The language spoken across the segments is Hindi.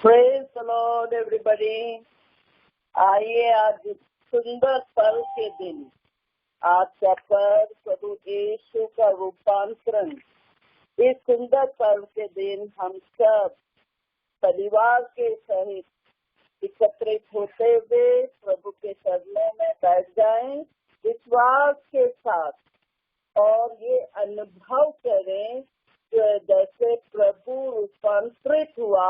Praise the Lord everybody. आइए आज सुंदर पर्व के दिन, आज का पर्व प्रभु यीशु का रूपांतरण, इस सुंदर पर्व के दिन हम सब परिवार के सहित एकत्रित होते हुए प्रभु के चरणों में बैठ जाएं विश्वास के साथ और ये अनुभव करें कि जैसे प्रभु रूपांतरित हुआ।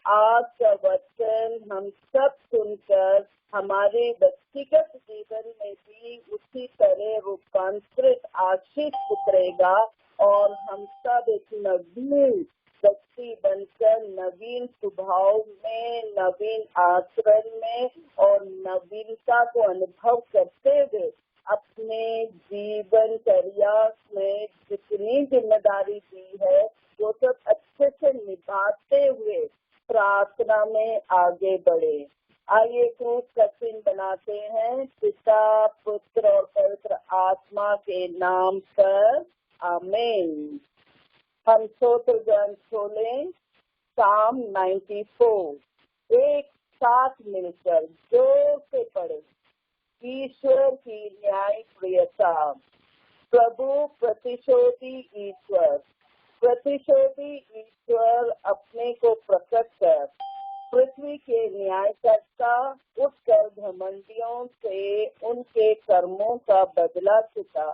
आज का वचन हम सब सुनकर हमारे व्यक्तिगत जीवन में भी उसी तरह रूपांतरित आशीष उतरेगा और हम सब एक नवीन व्यक्ति बनकर नवीन स्वभाव में, नवीन आचरण में और नवीनता को अनुभव करते हुए अपने जीवन करियर में जितनी जिम्मेदारी दी है वो सब अच्छे से निभाते हुए प्रार्थना में आगे बढ़े। आइए क्रूस का चिन्ह बनाते हैं पिता, पुत्र और पवित्र आत्मा के नाम पर, आमीन। हम स्तोत्र ग्रंथ खोलें, साम 94, एक साथ मिलकर जोर से पढ़े। ईश्वर की न्याय प्रियता। प्रभु प्रतिशोधी ईश्वर, प्रतिशोधी ईश्वर अपने को प्रकट कर पृथ्वी के न्यायकर्ता उठकर घमंडियों से उनके कर्मों का बदला चुका।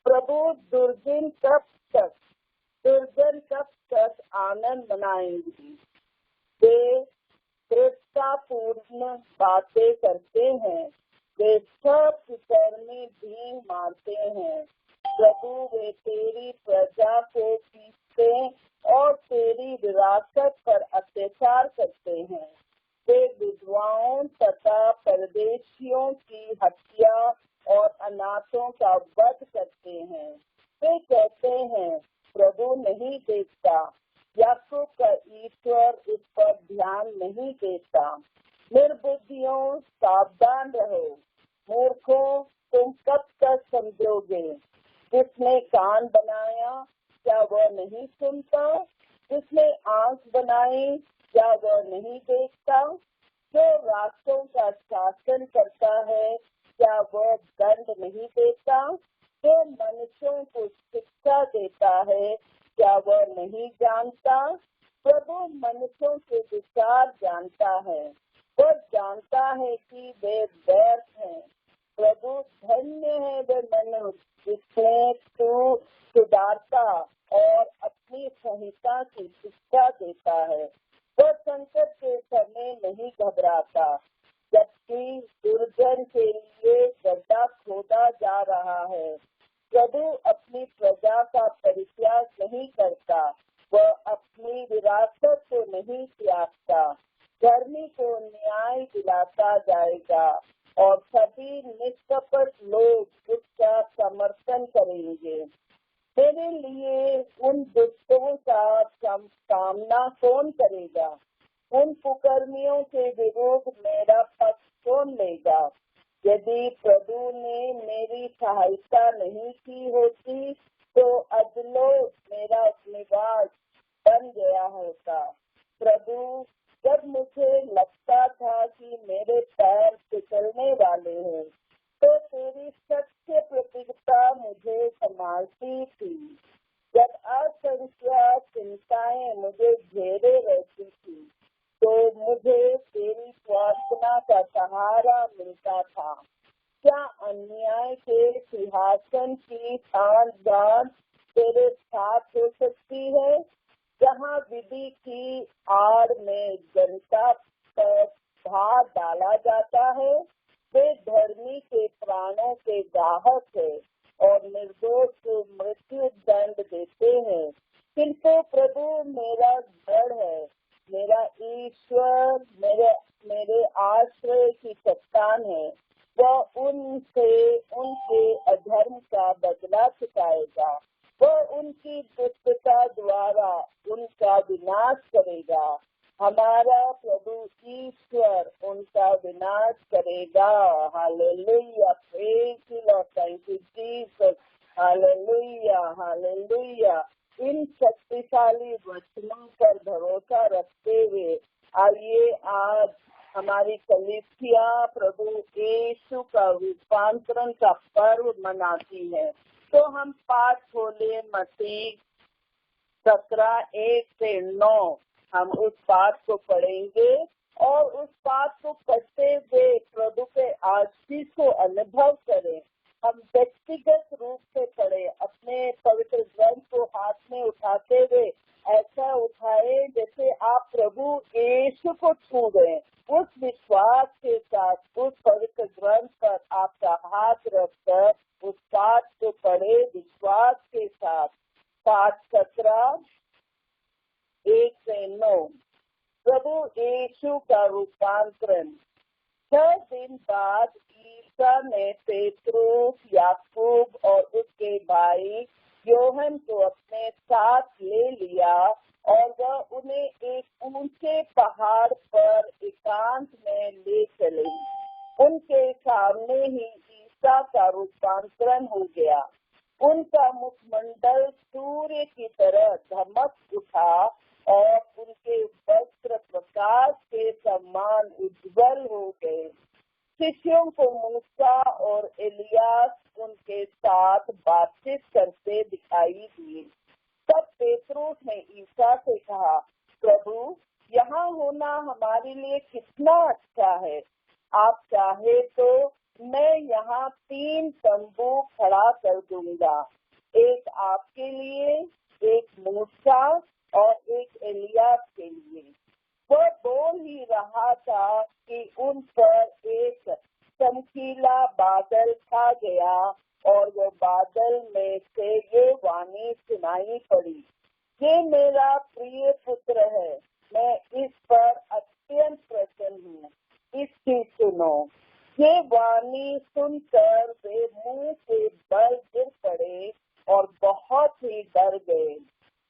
प्रभु दुर्जन कब तक आनंद मनाएंगे। वे दृढ़तापूर्ण बातें करते हैं, वे सब कुकर्मी भी मारते हैं। प्रभु वे तेरी प्रजा को पीसते और तेरी विरासत पर अत्याचार करते हैं। वे विधवाओं तथा परदेशियों की हत्या और अनाथों का वध करते हैं। वे कहते हैं प्रभु नहीं देखता, याकूब का ईश्वर इस पर ध्यान नहीं देता। निर्बुद्धियों सावधान रहो, मूर्खों तुम कब तक समझोगे। जिसने कान बनाया क्या वह नहीं सुनता, जिसने आँख बनाई क्या वह नहीं देखता। जो रास्तों का शासन करता है क्या वह दंड नहीं देता। जो मनुष्यों को शिक्षा देता है क्या वह नहीं जानता। प्रभु मनुष्यों के विचार जानता है, वह जानता है कि वे व्यर्थ हैं। प्रभु धन्य है वे मनुष्य जिसने तू सुधारता और अपनी संहिता की शिक्षा देता है। वह संकट के समय नहीं घबराता, जबकि दुर्जन के लिए गड्ढा खोदा जा रहा है। प्रभु अपनी प्रजा का परित्याग नहीं करता, वह अपनी विरासत को नहीं त्यागता। धर्मी को न्याय दिलाता जाएगा और सभी निष्कपट लोग उसका समर्थन करेंगे। मेरे लिए उन दुष्टों का सामना कौन करेगा। उन कुकर्मियों के विरुद्ध मेरा पक्ष कौन लेगा। यदि प्रभु ने मेरी सहायता नहीं की होती तो अदलो मेरा निवास बन गया होता। प्रभु जब मुझे लगता था कि मेरे पैर फिसलने वाले हैं तो तेरी सत्य प्रतिज्ञा मुझे संभालती थी। जब असंख्य चिंताएं मुझे घेरे रहती थी तो मुझे तेरी प्रार्थना का सहारा मिलता था। क्या अन्याय के सिंहासन की सांठगांठ तेरे साथ हो सकती है। जहाँ विधि की आड़ में जनता पर भार डाला जाता है, वे धर्मी के प्राणों के ग्राहक है और निर्दोष को मृत्यु दंड देते हैं। किंतु प्रभु मेरा गढ़ है, मेरा ईश्वर मेरे आश्रय की चट्टान है। वह उनके अधर्म का बदला चुकाएगा, वह उनकी दुष्टता द्वारा उनका विनाश करेगा। हमारा प्रभु ईश्वर उनका विनाश करेगा। Hallelujah, praise the Lord, thank you Jesus, hallelujah hallelujah. इन शक्तिशाली वचनों पर भरोसा रखते हुए आइए आज हमारी कलीसिया प्रभु यीशु का रूपांतरण का पर्व मनाती है। तो हम पाठ खोले मत्ती 17:1-9, हम उस पाठ को पढ़ेंगे और उस पाठ को पढ़ते हुए प्रभु के आशीष को अनुभव करें। हम व्यक्तिगत रूप से पढ़े, अपने पवित्र ग्रंथ को हाथ में उठाते हुए ऐसा उठाए जैसे आप प्रभु यीशु को छू गए। उस विश्वास के साथ उस पवित्र ग्रंथ पर आपका हाथ रखकर उस पाठ को पढ़े विश्वास के साथ। पाठ 17:1-9, प्रभु यीशु का रूपांतरण। 6 दिन बाद ईसा ने पेतरुस, याकूब और उसके भाई योहन को अपने साथ ले लिया और वह उन्हें एक ऊंचे पहाड़ पर एकांत में ले चले। उनके सामने ही ईसा का रूपांतरण हो गया। उनका मुखमंडल सूर्य की तरह धमक उठा और उनके वस्त्र प्रकाश के समान उज्जवल हो गए। शिष्यों को मूसा और एलियास उनके साथ बातचीत करते दिखाई दिए। तब पेतरुस ने ईसा से कहा, प्रभु, यहाँ होना हमारे लिए कितना अच्छा है। आप चाहे तो मैं यहाँ 3 तंबू खड़ा कर दूंगा, एक आपके लिए, एक मूसा और एक एलियास के लिए। वह बोल ही रहा था कि उन पर एक चमकीला बादल छा गया और वो बादल में से ये वाणी सुनाई पड़ी, ये मेरा प्रिय पुत्र है, मैं इस पर अत्यंत प्रसन्न हूँ, इसकी सुनो। ये वाणी सुनकर वे मुंह के बल गिर पड़े और बहुत ही डर गए।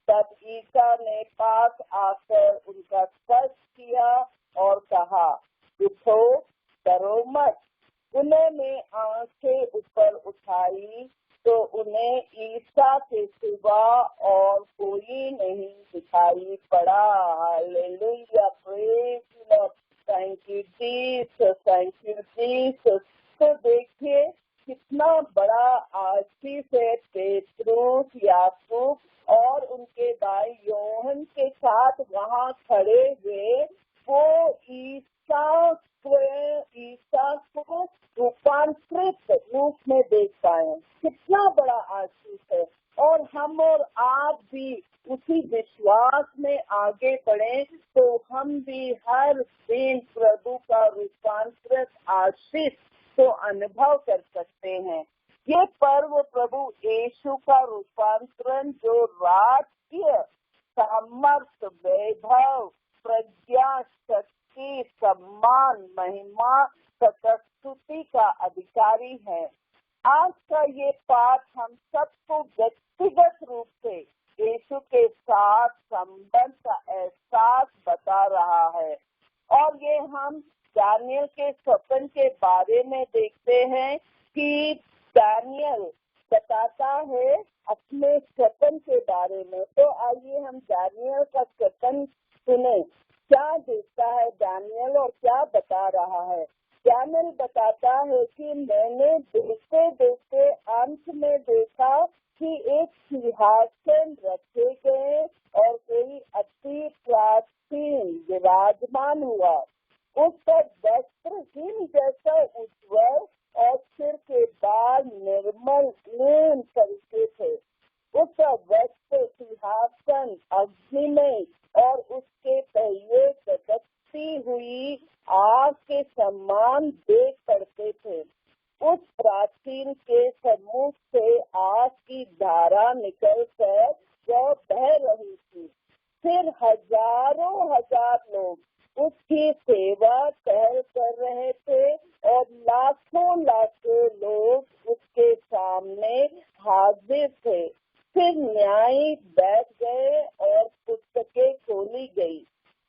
तब ईसा ने पास आकर उनका स्पर्श किया और कहा, उठो, डरो मत। उन्होंने आंखें ऊपर उठाई तो उन्हें ईसा के सिवा और कोई नहीं दिखाई पड़ा। Hallelujah, praise the Lord, thank you Jesus, thank you Jesus. तो देखिए कितना बड़ा आशीष है। पेतरुस, याकूब और उनके भाई योहन के साथ वहाँ खड़े हुए वो ईसा को रूपांतरित रूप में देख पाए। कितना बड़ा आशीष है। और हम और आप भी उसी विश्वास में आगे बढ़े तो हम भी हर दिन प्रभु का रूपांतरित आशीष को अनुभव कर सकते हैं। ये पर्व प्रभु यीशु का रूपांतरण जो राजकीय सामर्थ, वैभव, प्रज्ञा, शक्ति, सम्मान, महिमा तथा स्तुति का अधिकारी है। आज का ये पाठ हम सबको व्यक्तिगत रूप से यीशु के साथ संबंध का एहसास बता रहा है। और ये हम दानियल के स्वप्न के बारे में देखते हैं कि दानियल बताता है अपने स्वप्न के बारे में। तो आइए हम दानियल का स्वप्न सुने, क्या देखता है दानियल और क्या बता रहा है। दानियल बताता है कि मैंने देखते देखते अंत में देखा कि एक सिंहासन रखे गए और कोई अति प्राचीन विराजमान हुआ। उसका वस्त्र हिम जैसा उज्ज्वल और सिर के बाल निर्मल नील तरीके थे। उसका वस्त्र सिंहासन अग्निमय और उसके पहिए चमकती हुई आग के समान देख पड़ते थे। उस प्राचीन के सम्मुख से आग की धारा निकलकर वह बह रही थी। फिर हजारों हजार लोग उसकी सेवा टहल कर रहे थे और लाखों लाखों लोग उसके सामने हाजिर थे। फिर न्यायी बैठ गए और पुस्तकें खोली गई।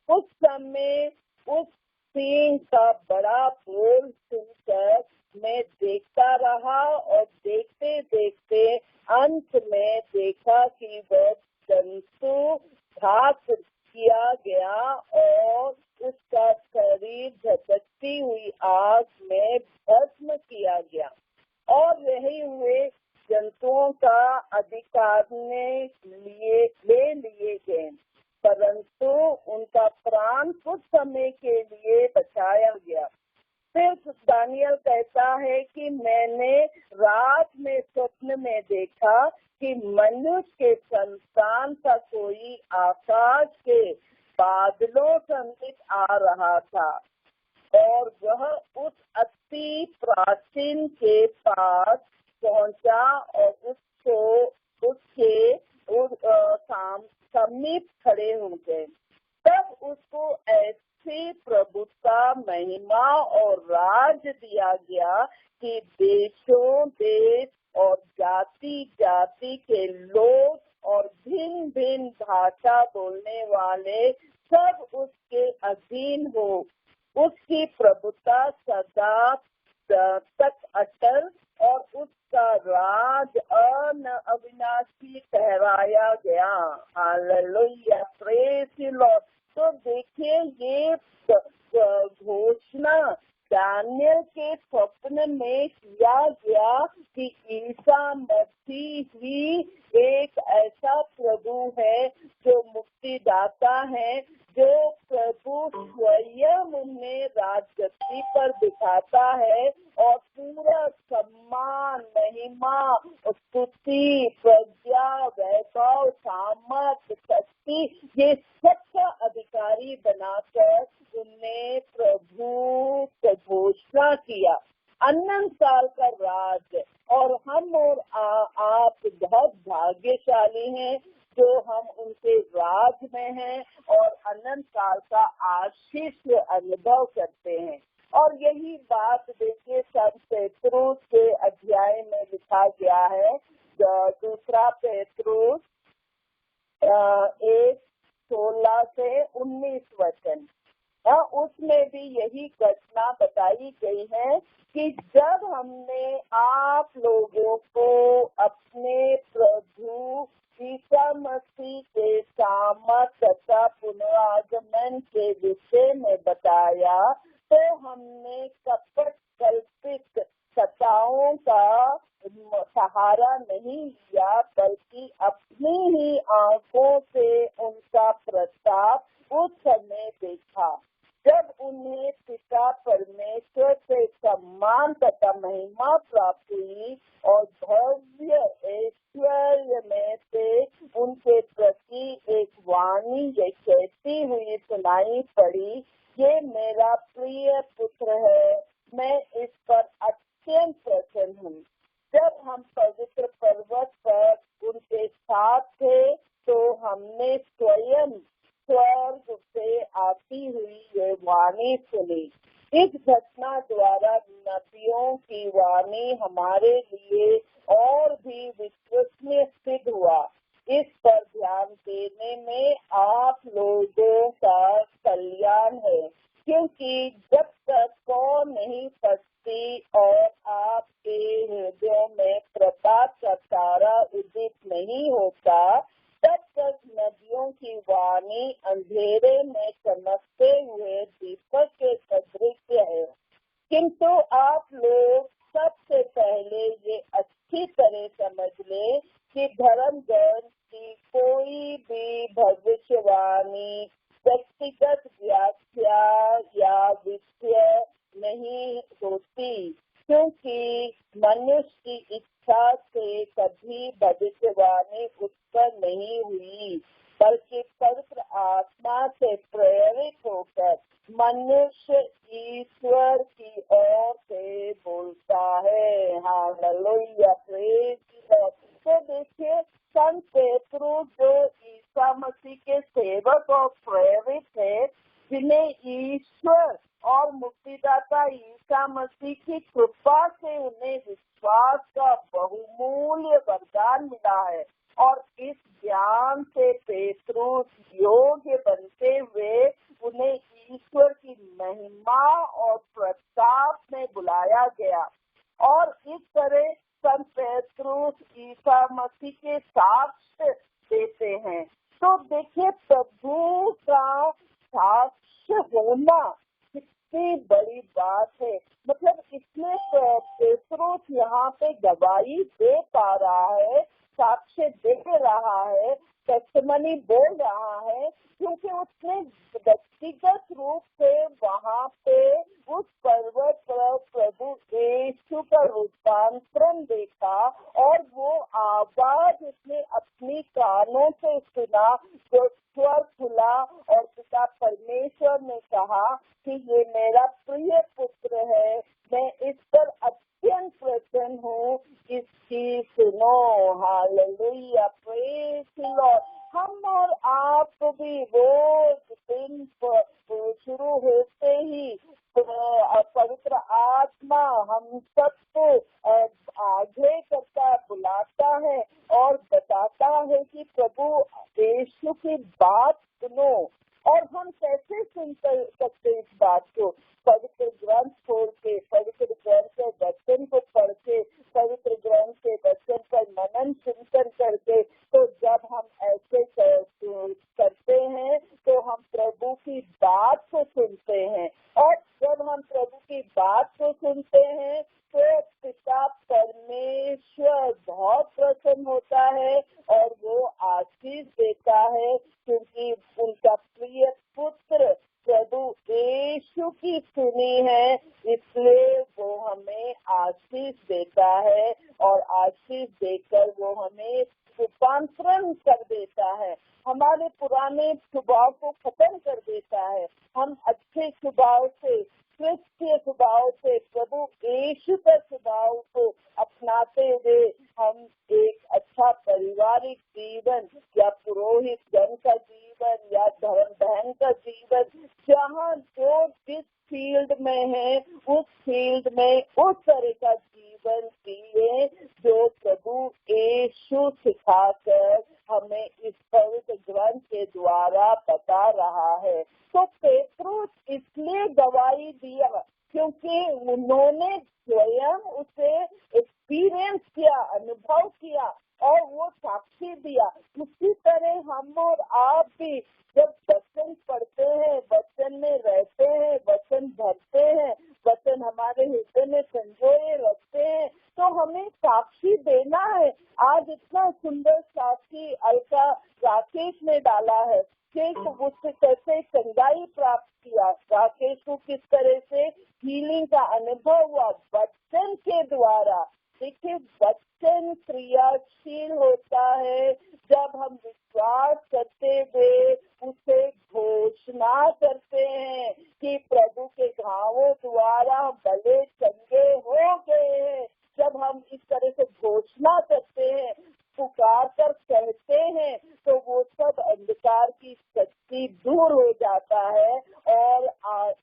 उस समय उस सिंह का बड़ा बोल सुनकर मैं देखता रहा और देखते देखते अंत में देखा कि वह जंतु घात किया गया और उसका शरीर झटकती हुई आग में भस्म किया गया और रहे हुए जंतुओं का अधिकार ले लिए गए, परंतु उनका प्राण कुछ समय के लिए बचाया गया। फिर दानियल कहता है कि मैंने रात में स्वप्न में देखा कि मनुष्य के संतान का कोई आकाश के बादलों समेत आ रहा था और वह उस अति प्राचीन के पास पहुंचा और उसके समीप खड़े हो गए। तब उसको ऐसी प्रभुता, महिमा और राज दिया गया कि देशों देश और जाति जाति के लोग और भिन्न भिन्न भाषा बोलने वाले सब उसके अधीन हो। उसकी प्रभुता सदा तक अटल और उसका राज अविनाशी ठहराया गया। Hallelujah, praise the Lord. तो देखिए, ये घोषणा दानियल के स्वप्न में किया गया कि ईसा मसीह ही एक ऐसा प्रभु है जो मुक्तिदाता है, जो प्रभु स्वयं उन्हें राजगद्दी पर बिठाता है और पूरा सम्मान, महिमा, स्तुति, प्रज्ञा, वैभव, सामर्थ, शक्ति, ये सबका अधिकारी बनाकर उन्हें प्रभु को घोषणा किया। अनंत साल का राज, और हम और आप बहुत भाग्यशाली हैं जो हम उनके राज में हैं और अनंत काल का आशीष अनुभव करते हैं। और यही बात देखिए संत पेतरुस के अध्याय में लिखा गया है, दूसरा पेतरुस 1:16 से 19 वचन। उसमें भी यही घटना बताई गई है कि जब हमने आप लोगों को अपने प्रभु ईसा मसीह के सामर्थ तथा पुनरागमन के विषय में बताया, तो हमने कपट कल्पित कथाओं का सहारा नहीं लिया, बल्कि अपनी ही आंखों से उनका प्रताप उस समय देखा जब उन्हें पिता परमेश्वर से सम्मान तथा महिमा प्राप्त हुई और भव्य ऐश्वर्य में से उनके प्रति एक वाणी ये कहती हुई सुनाई पड़ी, ये मेरा प्रिय पुत्र है, मैं इस पर अत्यंत प्रसन्न हूँ। जब हम पवित्र पर्वत पर उनके साथ थे तो हमने स्वयं स्वर्ग से आती हुई ये वाणी सुनी। इस घटना द्वारा नबियों की वाणी हमारे लिए और भी विश्वसनीय सिद्ध हुआ। इस पर ध्यान देने में आप लोगों का कल्याण है, क्योंकि जब तक कौन नहीं पड़ती और आपके हृदयों में प्रकाश का तारा उदित नहीं होता, तब तक नदियों की वाणी अंधेरे में चमकते हुए दीपक के सदृश है। किंतु आप लोग सबसे पहले ये अच्छी तरह समझ ले कि धर्मगण की कोई भी भविष्यवाणी व्यक्तिगत व्याख्या या विषय नहीं होती, क्योंकि मनुष्य की इच्छा से कभी भविष्यवाणी उत्पन्न नहीं हुई, बल्कि पवित्र आत्मा से प्रेरित होकर मनुष्य ईश्वर की ओर से बोलता है। Hallelujah, praise the Lord. तो देखिए, संत पेतरुस जो ईसा मसीह के सेवक और प्रेरित है, जिन्हें ईश्वर और मुक्तिदाता ईसा मसीह की कृपा से उन्हें विश्वास का बहुमूल्य वरदान मिला है, और इस ज्ञान से पेतरुस योग्य बनते हुए उन्हें ईश्वर की महिमा और प्रताप में बुलाया गया। और इस तरह संत पेतरुस ईसा मसीह के साक्ष्य देते हैं। तो देखिए, प्रभु का साक्ष्य होना गवाही दे पा रहा है, साक्ष्य दे रहा है, टेस्टिमनी बोल रहा है, क्योंकि उसने व्यक्तिगत रूप से वहाँ पे उस पर्वत पर प्रभु यीशु का रूपांतरण देखा और वो आवाज उसने अपनी कानों से सुना, जो स्वर खुला और पिता परमेश्वर ने कहा कि ये मेरा प्रिय पुत्र है, मैं इस पर अत्यंत प्रसन्न हूँ, इसकी सुनो। Hallelujah, praise the Lord. हम और आप भी रोज दिन शुरू होते ही पवित्र आत्मा हम सबको आगे करता बुलाता है और बताता है कि प्रभु यीशु की बात सुनो। और हम कैसे सुन सकते इस बात को? पवित्र ग्रंथ खोल के, पवित्र ग्रंथ के वचन को पढ़ के, पवित्र ग्रंथ के वचन पर मनन चिंतन करके। तो जब हम ऐसे करते हैं तो हम प्रभु की बात को सुनते हैं, और जब हम प्रभु की बात को सुनते हैं तो पिता परमेश्वर बहुत प्रसन्न होता है और वो आशीष देता है, क्योंकि उनका प्रिय पुत्र प्रभु यीशु की सुनी है, इसलिए वो हमें आशीष देता है और आशीष देकर वो हमें रूपांतरण कर देता है, हमारे पुराने स्वभाव को खत्म कर देता है। हम अच्छे स्वभाव से, क्रिस्तीय स्वभाव से, प्रभु यीशु का स्वभाव को अपनाते हुए हम एक अच्छा पारिवारिक जीवन या पुरोहित जन का जीवन या धर्म बहन का जीवन, जहाँ जो जिस फील्ड में है उस फील्ड में उस तरह का जीवन जिए जो प्रभु यीशु सिखाकर हमें इस पवित्र ग्रंथ के द्वारा बता रहा है। तो पेट्रोस इसलिए गवाही दिया क्योंकि उन्होंने स्वयं उसे एक्सपीरियंस किया, अनुभव किया और वो साक्षी दिया। उसी तरह हम और आप भी जब वचन पढ़ते हैं, वचन में रहते हैं, वचन भरते हैं, वचन हमारे हृदय में संजोए रखते हैं, तो हमें साक्षी देना है। आज इतना सुंदर साक्षी अलका राकेश ने डाला है कि उससे कैसे चंगाई प्राप्त किया, राकेश को किस तरह से हीलिंग का अनुभव हुआ वचन के द्वारा। देखिए, वचन क्रियाशील होता है जब हम विश्वास करते हुए उसे घोषणा करते हैं कि प्रभु के घावों द्वारा भले चंगे हो गए हैं। जब हम इस तरह से घोषणा करते हैं, पुकार कर कहते हैं, तो वो सब अंधकार की शक्ति दूर हो जाता है और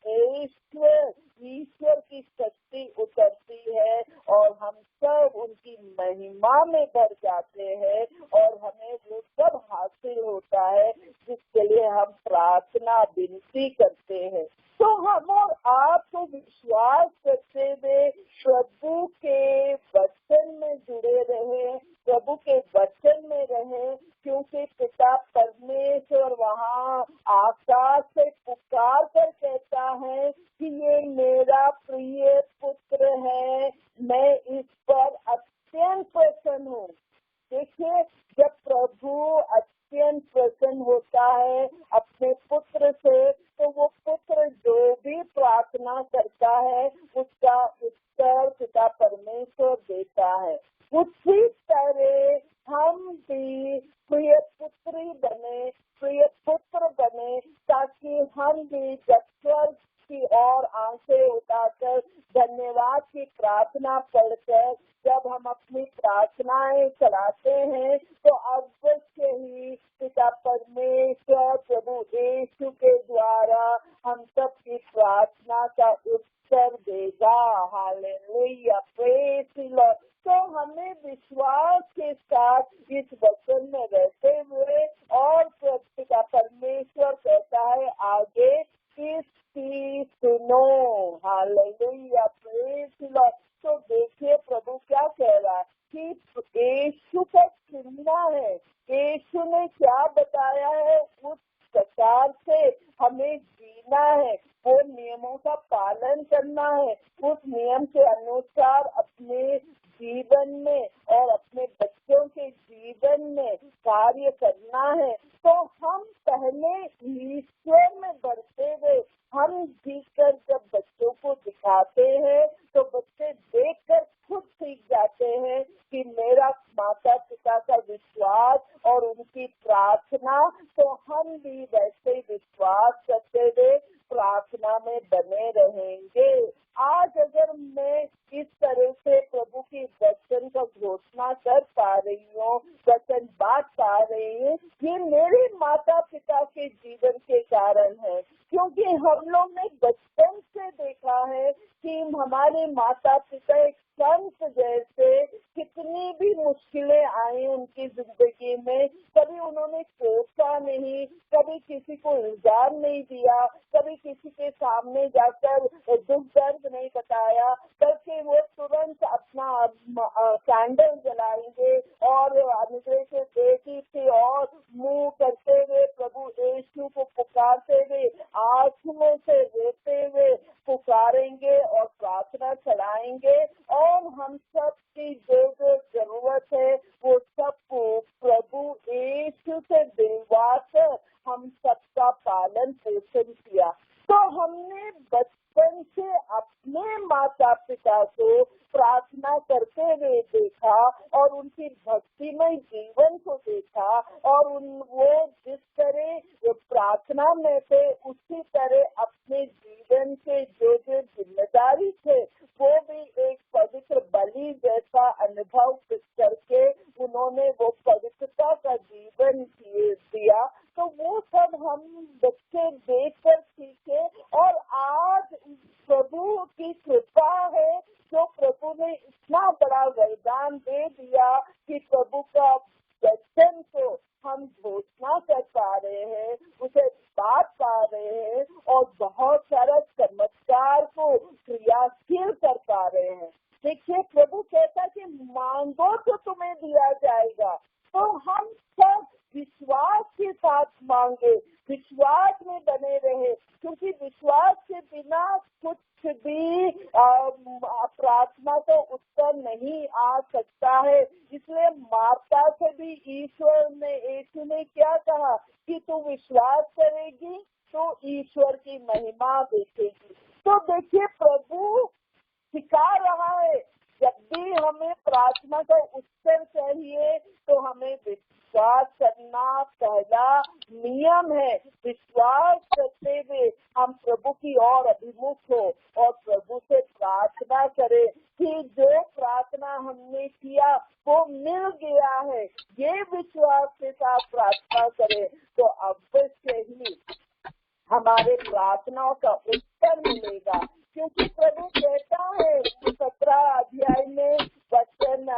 ईश्वर की शक्ति उतरती है और हम सब उनकी महिमा में भर जाते हैं और हमें वो सब हासिल होता है जिसके लिए हम प्रार्थना विनती करते हैं। तो हम और आपको विश्वास करते हुए प्रभु के वचन में जुड़े रहे, प्रभु के वचन में रहे, क्योंकि पिता परमेश्वर वहाँ आकाश से पुकार कर कहता है कि ये मेरा प्रिय पुत्र है, मैं इस पर अत्यंत प्रसन्न हूँ। देखिए, जब प्रभु अत्यंत प्रसन्न होता है अपने पुत्र से, तो वो पुत्र जो भी प्रार्थना करता है उसका उत्तर पिता परमेश्वर देता है। उसी तरह हम भी प्रिय पुत्री बने, प्रिय पुत्र बने, ताकि हम भी जब स्वर्ग की ओर आंखें उठाकर धन्यवाद की प्रार्थना पढ़कर जब हम अपनी प्रार्थनाएं चलाते हैं, तो अवश्य ही पिता परमेश्वर प्रभु यीशु के द्वारा हम सब की प्रार्थना का उत्तर देगा। Hallelujah, praise the Lord. तो हमें विश्वास के साथ इस वचन में रहते हुए, और पिता परमेश्वर कहता है आगे, इसकी सुनो। Hallelujah, praise the Lord. तो देखिए, प्रभु क्या कह रहा है कि यीशु का सुनना है, यीशु ने क्या बताया है उस प्रकार से हमें जीना है, वो नियमों का पालन करना है, उस नियम के अनुसार अपने जीवन पहले ईश्वर में बढ़ते हुए हम जीकर जब बच्चों को दिखाते हैं तो बच्चे देखकर खुद सीख जाते हैं कि मेरा माता पिता का विश्वास और उनकी प्रार्थना, तो हम भी वैसे विश्वास करते हुए प्रार्थना में बने रहेंगे। आज अगर मैं इस तरह से प्रभु की वचन का घोषणा कर पा रही हूँ, वचन बांट पा रही हूँ, ये मेरे माता पिता के जीवन के कारण है, क्योंकि हम लोग ने बचपन से देखा है कि हमारे माता पिता एक संत जैसे, कितनी भी मुश्किलें आई उनकी जिंदगी में, कभी उन्होंने कोसा नहीं, कभी किसी को इल्जाम नहीं दिया, कभी किसी के सामने जाकर दुख दर्द नहीं बताया, बल्कि वो तुरंत अपना कैंडल जलाएंगे और अनुग्रह बेटी थी और मुंह करते हुए प्रभु यीशु को पुकारते हुए आंखों से रोते हुए पुकारेंगे और प्रार्थना चढ़ाएंगे, और हम सब की जो जो जरूरत है वो सब प्रभु यीशु से दिलवा कर हम सबका पालन पोषण किया। तो हमने बचपन से अपने माता पिता को प्रार्थना करते हुए देखा और उनकी भक्तिमय जीवन को देखा, और वो जिस तरह प्रार्थना में थे उसी तरह अपने जीवन के जो जो जिम्मेदारी थे वो भी एक पवित्र बलि जैसा अनुभव करके उन्होंने वो पवित्रता का जीवन दिया। तो वो सब हम बच्चे देखकर सीखे, और आज प्रभु की कृपा है जो प्रभु ने इतना बड़ा वरदान दे दिया कि प्रभु का वचन को हम घोषणा कर पा रहे हैं, उसे बात पा रहे हैं और बहुत सारा चमत्कार को क्रियाशील कर पा रहे हैं। देखिए प्रभु कहता कि मांगो तो तुम्हें दिया जाएगा, तो हम सब विश्वास के साथ मांगे, विश्वास में बने रहे, क्योंकि विश्वास के बिना कुछ भी प्रार्थना का उत्तर नहीं आ सकता है। इसलिए मार्ता से भी यीशु ने क्या कहा कि तू विश्वास करेगी तो ईश्वर की महिमा देखेगी। तो देखिए प्रभु सिखा रहा है, जब भी हमें प्रार्थना का उत्तर चाहिए तो हमें विश्वास करना पहला नियम है। विश्वास करते हुए हम प्रभु की ओर अभिमुख हो और प्रभु से प्रार्थना करें कि जो प्रार्थना हमने किया वो मिल गया है, ये विश्वास के साथ प्रार्थना करें तो अवश्य ही हमारे प्रार्थनाओं का उत्तर मिलेगा। क्योंकि प्रभु कहता है 17 अध्याय में वचन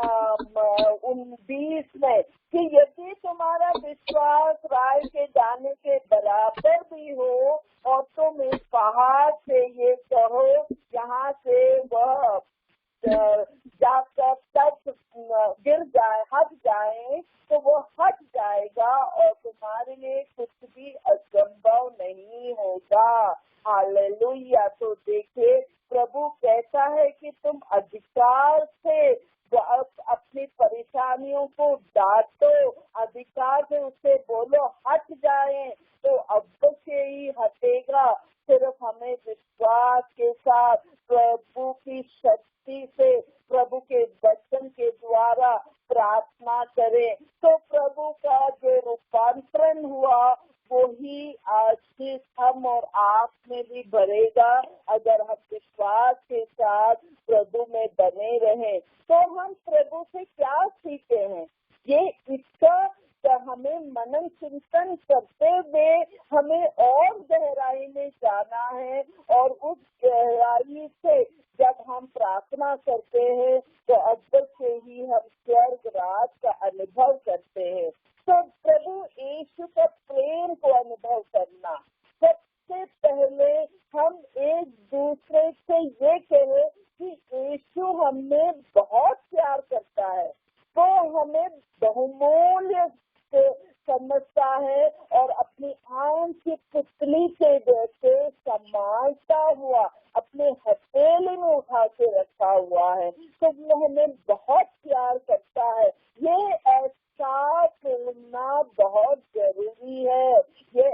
19 में कि यदि तुम्हारा विश्वास राय के दाने के बराबर भी हो और तुम इस पहाड़ से ये कहो यहाँ से वह जाकर तब गिर जाए, हट जाए, तो वो हट जाएगा और तुम्हारे लिए कुछ भी असंभव नहीं होगा। हालेलुया। तो देखिए प्रभु कहता है कि तुम अधिकार से अपनी परेशानियों को डांटो, अधिकार से उससे बोलो हट जाए, तो अवश्य ही हटेगा। सिर्फ हमें विश्वास के साथ प्रभु की शक्ति से, प्रभु के वचन के द्वारा प्रार्थना करें, तो प्रभु का जो रूपांतरण हुआ वो ही आशीष हम और आप में भी भरेगा। अगर हम विश्वास के साथ प्रभु में बने रहें तो हम प्रभु से क्या सीखे हैं, ये इसका हमें मनन चिंतन करते हुए हमें और गहराई में जाना है, और उस गहराई से जब हम प्रार्थना करते हैं तो अवश्य ही हम स्वर्ग राज का अनुभव करते हैं। तो प्रभु यीशु का प्रेम को अनुभव करना, सबसे पहले हम एक दूसरे से ये कहें कि यीशु हमें बहुत प्यार करता है, तो हमें बहुमूल्य से समझता है और अपनी आंख की पुतली के जैसे संभालता हुआ अपने हथेली में उठा के रखा हुआ है, तो वो हमें बहुत प्यार करता है। ये एहसास करना बहुत जरूरी है, ये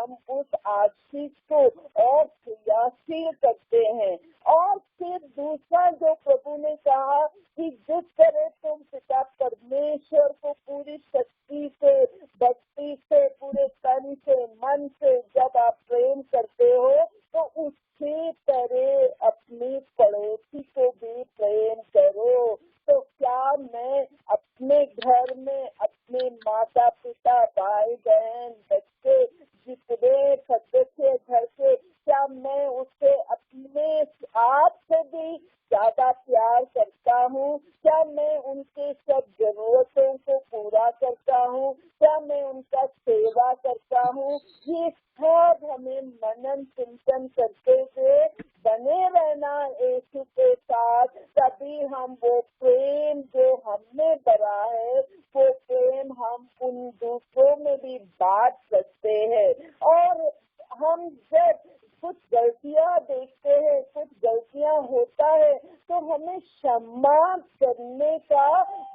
हम उस आशीष को और क्रियाशील करते हैं। और फिर दूसरा जो प्रभु ने कहा कि जिस तरह तुम पिता परमेश्वर को पूरी शक्ति से, भक्ति से, पूरे तन से, मन से जब आप प्रेम करते हो तो उसी तरह अपनी पड़ोसी को भी प्रेम करो। तो क्या मैं अपने घर में अपने माता पिता, भाई बहन, बच्चे, जितने सदस्य घर के, क्या मैं उससे अपने आप से भी ज्यादा प्यार करता हूँ? क्या मैं उनके सब जरूरतों को पूरा करता हूँ? क्या मैं उनका सेवा करता हूँ? ये सब हमें मनन चिंतन करते हुए बने रहना यीशु के साथ। तभी हम वो प्रेम जो हमने भरा है वो प्रेम हम उन दूसरों में भी बांट सकते हैं। और हम जब कुछ गलतियां देखते हैं, कुछ गलतियां होता है, तो हमें क्षमा करने का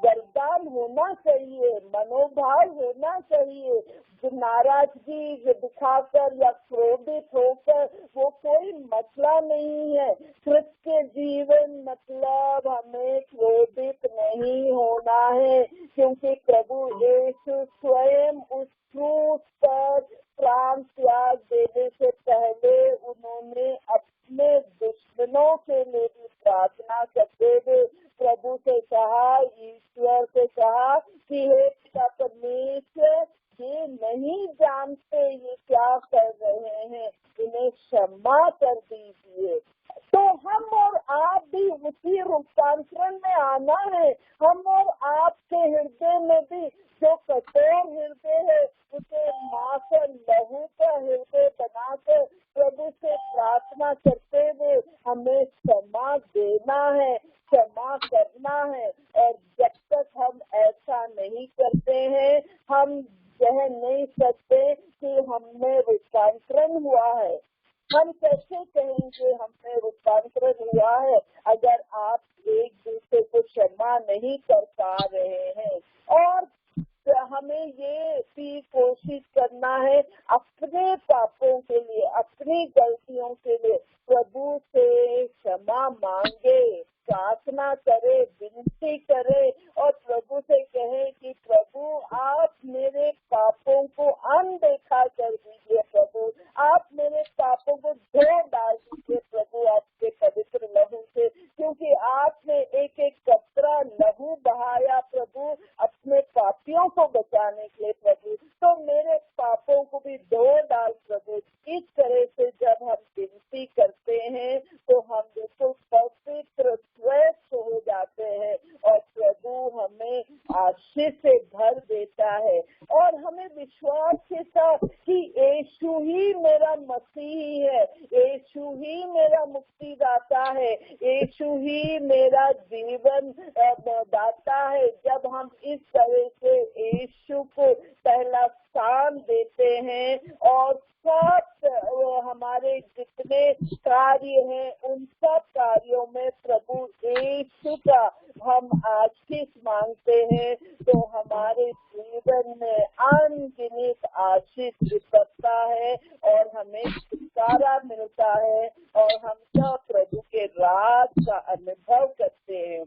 वरदान होना चाहिए, मनोभाव होना चाहिए। जो नाराजगी दिखाकर या क्रोधित होकर वो कोई मसला नहीं है। क्रिश्चियन जीवन मतलब हमें क्रोधित नहीं होना है, क्योंकि प्रभु यीशु स्वयं उस क्रूस पर प्राण त्याग देने से पहले उन्होंने अपने दुश्मनों के लिए भी प्रार्थना करते हुए प्रभु से कहा, ईश्वर से कहा कि हे पिता परमेश्वर, ये नहीं जानते ये क्या कर रहे हैं, इन्हें क्षमा कर दीजिए। तो हम और आप भी उसी रूपांतरण में आना है। हम और आपके हृदय में भी जो कठोर हृदय है उसे माखन लहू का हृदय बनाकर प्रभु से प्रार्थना करते हुए हमें क्षमा देना है, क्षमा करना है। और जब तक हम ऐसा नहीं करते हैं, हम कह नहीं सकते कि हमने रूपांतरण हुआ है। हम कैसे कहेंगे हमने रूपांतरण हुआ है अगर आप एक दूसरे को क्षमा नहीं कर पा रहे हैं? और हमें ये भी कोशिश करना है अपने पापों के लिए, अपनी गलतियों के लिए प्रभु से क्षमा मांगे, प्रार्थना करे, विनती करे और प्रभु से कहे कि प्रभु आप मेरे पापों को अनदेखा कर दीजिए, प्रभु आप मेरे पापों को धो डाल दीजिए प्रभु आपके पवित्र लहू से, क्योंकि आपने एक एक कतरा लहू बहाया प्रभु अपने पापियों को बचाने के लिए प्रभु। तो मेरे पापों को भी धो डाल प्रभु। इस तरह से जब हम विनती करते हैं तो हम बिल्कुल पवित्र स्वच्छ हो जाते हैं और प्रभु हमें आशीष से भर देता है। और हमें विश्वास के साथ कि यीशु ही मेरा मसीही है, यीशु ही मेरा मुक्तिदाता है, यीशु ही मेरा जीवन दाता है। जब हम इस तरह से यीशु को पहला स्थान देते हैं और सब हमारे जितने कार्य हैं उन सब कार्यों में प्रभु यीशु का हम आशीष मांगते हैं, तो हमारे जीवन में अनगिनत आशीष विपरता है और हमें छुटकारा मिलता है और हम सब प्रभु के राज का अनुभव करते हैं।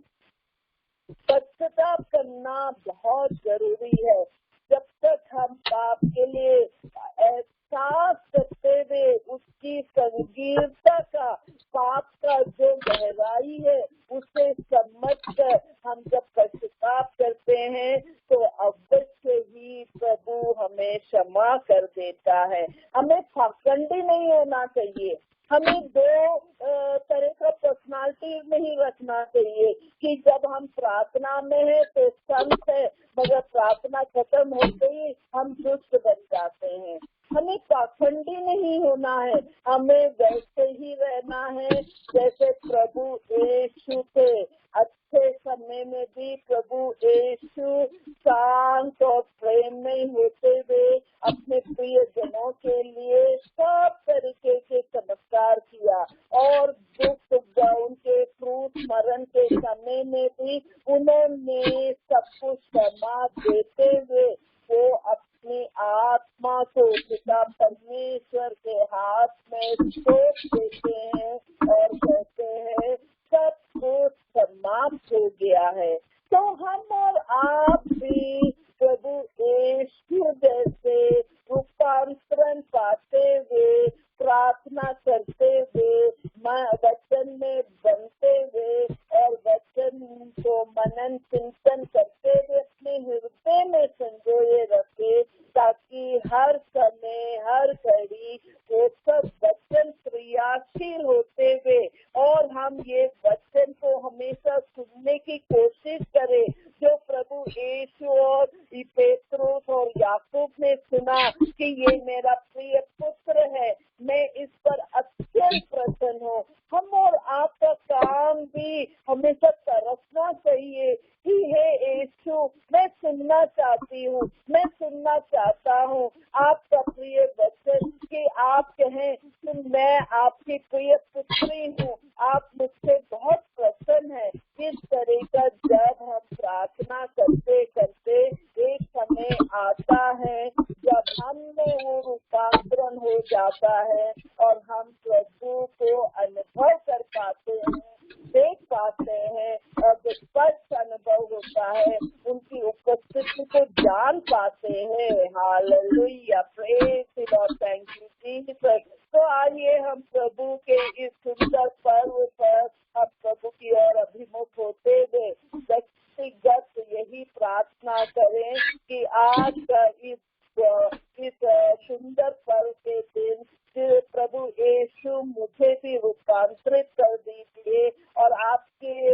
पश्चाताप करना बहुत जरूरी है। जब तक हम पाप के लिए एहसास करते हुए उसकी संगीनता का, पाप का जो गहराई है उसे समझकर हम जब पश्चाताप करते हैं तो अवश्य ही प्रभु हमें क्षमा कर देता है। हमें पाखंडी नहीं होना चाहिए। हमें दो तरह का पर्सनालिटी नहीं रखना चाहिए कि जब हम प्रार्थना में है तो संत है, मगर प्रार्थना खत्म हो गई हम दुष्ट बन जाते हैं। हमें पाखंडी नहीं होना है, हमें वैसे ही रहना है जैसे प्रभु यीशु थे। अच्छे समय में भी प्रभु यीशु शांत और प्रेम में होते हुए अपने प्रिय जनों के लिए सब तरीके के चमत्कार किया और दुख उनके क्रूस मरण के समय में भी उन्होंने सब कुछ क्षमा देते हुए वो अपनी आत्मा को पिता परमेश्वर परमेश्वर के हाथ में सौंप देते हैं और कहते हैं सब कुछ समाप्त हो गया है। तो हम और आप भी प्रभु यीशु जैसे रूपांतरण पाते हुए, प्रार्थना करते हुए, वचन में बनते हुए और वचन को मनन चिंतन करते हुए अपने हृदय में संजोए रखे, ताकि हर समय हर घड़ी वो सब वचन क्रियाशील होते हुए और हम ये वचन को हमेशा सुनने की कोशिश करें, जो प्रभु यीशु और पेत्रुस और याकूब ने सुना कि ये मेरा प्रिय पुत्र है, मैं इस पर अत्यंत प्रसन्न हूँ। हम और आपका काम भी हमेशा तरसना चाहिए कि हे यीशु, मैं सुनना चाहती हूँ, मैं सुनना चाहता हूँ आपका प्रिय वचन, कि आप कहें कि मैं आपकी प्रिय पुत्री हूँ, आप मुझसे बहुत प्रसन्न है। इस तरह का जब हम प्रार्थना करते करते एक समय आता है जब हम में वो रूपांतरण हो जाता है और हम प्रभु को अनुभव कर पाते हैं, देख पाते हैं और जो स्पष्ट अनुभव होता है, उनकी उपस्थिति को जान पाते हैं। Hallelujah, praise the Lord, thank you Jesus. तो आइए हम प्रभु के इस सुंदर पर्व पर हम प्रभु की ओर अभिमुख होते हुए व्यक्तिगत यही प्रार्थना करें कि आज का इस सुंदर पर्व के दिन प्रभु यीशु मुझे भी रूपांतरित कर दीजिए और आपके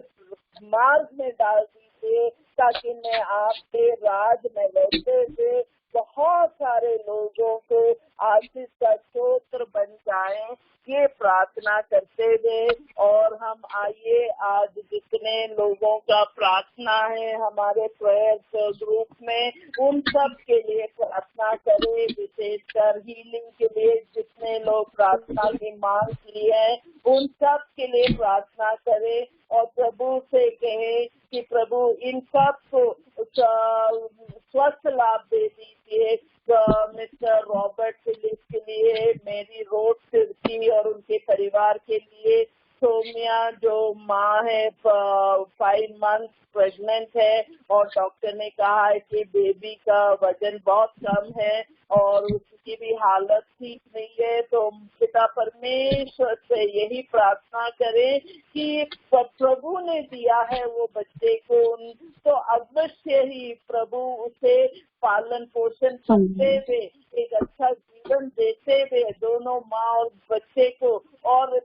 मार्ग में डाल दीजिए, ताकि मैं आपके राज में रहते हुए बहुत सारे लोगों को आशीष का स्रोत बन जाएं। ये प्रार्थना करते हुए और हम आइए आज जितने लोगों का प्रार्थना है हमारे प्रेयर ग्रुप में, उन सब के लिए प्रार्थना करें, विशेषकर हीलिंग के लिए जितने लोग प्रार्थना की मांग की है उन सब के लिए प्रार्थना करें और प्रभु से कहें कि प्रभु इन सब को स्वस्थ लाभ दे दीजिए। मिस्टर रॉबर्ट फिलिप के लिए, मेरी रोड सिरकी और उनके परिवार के लिए, सोमिया जो माँ है 5 मंथ प्रेग्नेंट है और डॉक्टर ने कहा है कि बेबी का वजन बहुत कम है और उसकी भी हालत ठीक नहीं है, तो पिता परमेश्वर से यही प्रार्थना करें कि प्रभु ने दिया है वो बच्चे को, तो अवश्य ही प्रभु उसे पालन पोषण करते हुए एक अच्छा जीवन देते हुए दोनों माँ और बच्चे को, और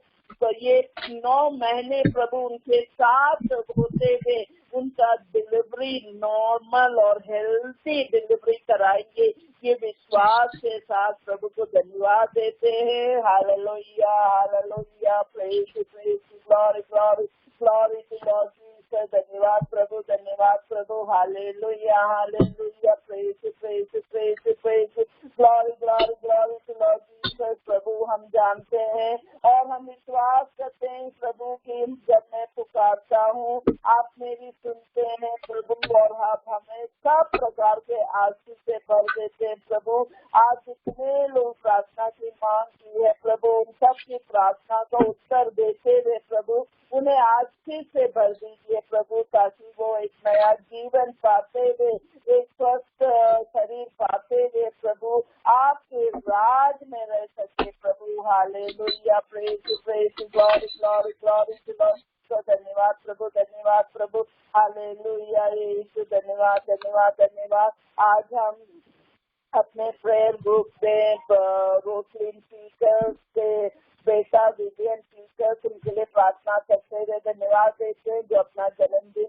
ये 9 महीने प्रभु उनके साथ होते हुए उनका डिलीवरी नॉर्मल और हेल्थी डिलीवरी कराएंगे, ये विश्वास के साथ प्रभु को धन्यवाद देते हैं। Hallelujah, hallelujah, praise praise, glory glory glory to Lord Jesus. धन्यवाद प्रभु, hallelujah, hallelujah, praise praise praise praise, glory glory glory to Lord Jesus. प्रभु हम जानते हैं और हम विश्वास करते हैं प्रभु की जब मैं पुकारता हूँ आप मेरी सुनते हैं प्रभु, और आप हमें सब प्रकार के आशीष से भर देते हैं प्रभु। आज जितने लोग प्रार्थना की मांग की है प्रभु, उन सब की प्रार्थना का उत्तर देते हुए प्रभु उन्हें आशीष से भर दीजिए प्रभु, ताकि वो एक नया जीवन पाते हुए, एक स्वस्थ शरीर पाते हुए प्रभु आपके राज में रह सके प्रभु। Hallelujah, praise praise, glory glory glory to Lord. धन्यवाद प्रभु, हालेलुया यीशु, धन्यवाद धन्यवाद धन्यवाद। आज हम अपने प्रेयर ग्रुप में रोसलिन पीटर्स के बेटा विवियन पीटर्स, उनके लिए प्रार्थना करते हुए धन्यवाद देते हैं जो अपना जन्मदिन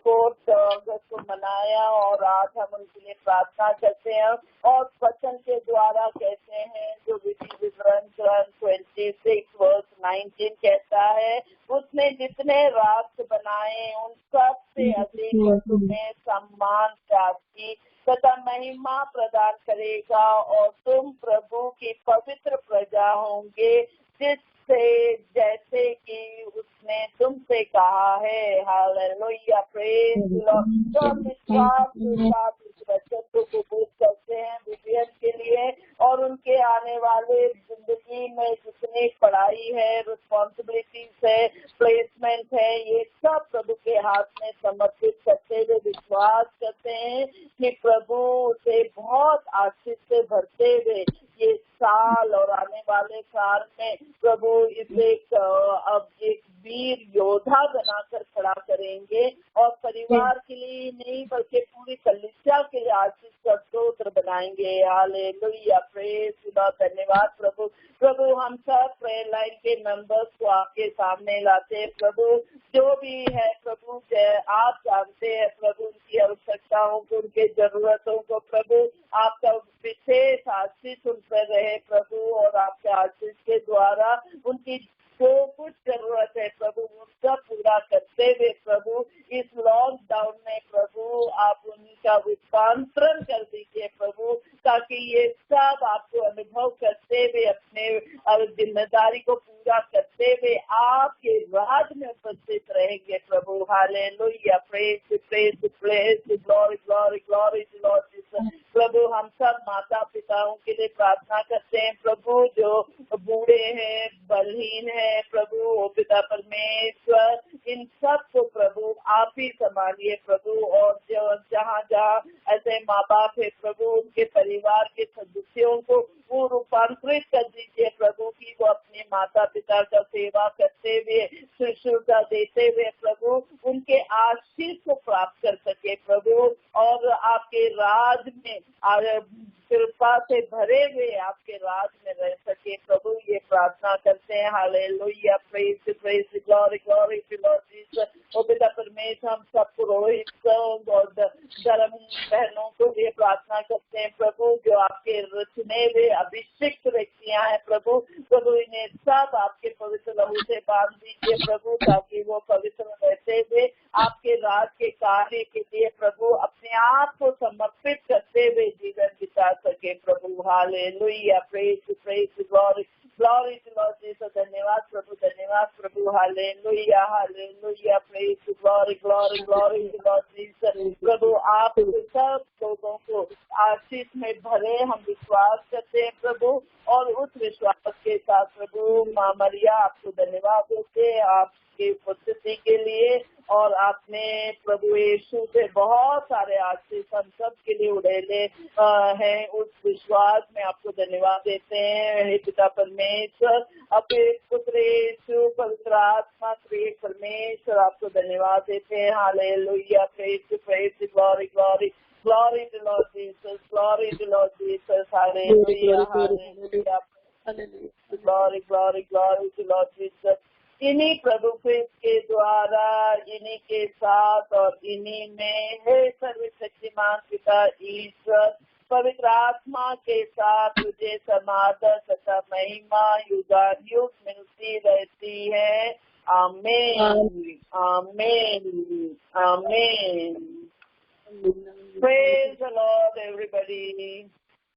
4 अगस्त को मनाया, और आज हम उनके लिए प्रार्थना करते हैं और वचन के द्वारा कहते हैं जो विधि विवरण 26:19 कहता है, उसने जितने राष्ट्र बनाए उन सब से अधिक तुम्हें सम्मान प्राप्ति तथा महिमा प्रदान करेगा और तुम प्रभु की पवित्र प्रजा होंगे, जिससे जैसे कि उसने तुमसे कहा है। Hallelujah, praise the Lord. तो हम विश्वास के साथ इस वचन को कबूल करते हैं विवियन के लिए, और उनके आने वाले जिंदगी में जितनी पढ़ाई है, रिस्पॉन्सिबिलिटीज है, प्लेसमेंट है, ये सब प्रभु के हाथ में समर्पित करते हुए विश्वास करते हैं कि प्रभु उसे बहुत आशीष से भरते हुए ये साल और आने वाले साल में प्रभु इसे अब एक वीर योद्धा बनाकर खड़ा करेंगे और परिवार के लिए नहीं बल्कि पूरी कलीसिया के लिए आशीष का स्रोत बनाएंगे। हालेलुया, प्रेज खुदा, धन्यवाद प्रभु। प्रभु हम सब प्रेयर लाइन के मेंबर्स को आपके सामने लाते हैं प्रभु, जो भी है प्रभु आप जानते हैं प्रभु उनकी आवश्यकताओं को, उनके जरूरतों को प्रभु, आपका विशेष आशीष उन पर रहे प्रभु, और आपके आशीष के द्वारा उनकी जो कुछ जरूरत है प्रभु वो सब पूरा करते हुए प्रभु इस लॉकडाउन में प्रभु आप उनका रूपांतरण कर दीजिए प्रभु, ताकि ये सब आपको अनुभव करते हुए अपने जिम्मेदारी को पूरा करते हुए आपके राज में उपस्थित रहेंगे प्रभु। Hallelujah, praise praise praise, glory glory glory to Lord Jesus. प्रभु हम सब माता पिताओं के लिए प्रार्थना करते हैं प्रभु, जो बूढ़े हैं, बलहीन है प्रभु, ओ पिता परमेश्वर, इन सब को प्रभु आप ही संभालिए प्रभु, और जो जहाँ जहाँ ऐसे माँ बाप है प्रभु उनके परिवार के सदस्यों को वो रूपांतरित कर दीजिए प्रभु, की वो अपने माता पिता का सेवा करते हुए, शुश्रूषा देते हुए प्रभु उनके आशीष को प्राप्त कर सके प्रभु, और आपके राज में कृपा से भरे हुए आपके राज में रह सके प्रभु, ये प्रार्थना करते हैं। Hallelujah, praise praise, glory glory to Lord Jesus. ओ पिता परमेश्वर, हम सब पुरोहित और धर्म बहनों को ये प्रार्थना करते हैं प्रभु, जो आपके चुने हुए अभिषिक्त व्यक्तियां हैं प्रभु, प्रभु इन्हें सब आपके पवित्र लहू से बांध दीजिए प्रभु, ताकि वो पवित्र रहते हुए आपके राज के कार्य के लिए प्रभु अपने आप को समर्पित करते हुए जीवन बिता सके प्रभु। Hallelujah, praise praise, glory glory to Lord Jesus. धन्यवाद प्रभु, धन्यवाद प्रभु। Hallelujah hallelujah, praise glory glory glory to Lord Jesus. प्रभु आप सब लोगों को आशीष में भरे हम विश्वास करते हैं प्रभु, और उस विश्वास के साथ प्रभु माँ मरिया आपको धन्यवाद देते हैं आपकी उपस्थिति के लिए, और आपने प्रभु यीशु से बहुत सारे आशीष हम सब के लिए उड़ेले हैं, उस विश्वास में आपको धन्यवाद देते हैं। हे पिता परमेश्वर, अपने पुत्र यीशु पवित्र आत्मा त्रिएक परमेश्वर आपको धन्यवाद देते हैं। Hallelujah, praise praise, glory glory glory to Lord Jesus, glory to Lord Jesus. Hallelujah hallelujah, glory glory glory to Lord Jesus. इन्हीं प्रभु के द्वारा, इन्हीं के साथ और इन्हीं में हे सर्वशक्तिमान पिता ईश्वर, पवित्र आत्मा के साथ तुझे समादर तथा महिमा युगानुयुग मिलती रहती है। आमीन आमीन आमीन। Praise the Lord, everybody.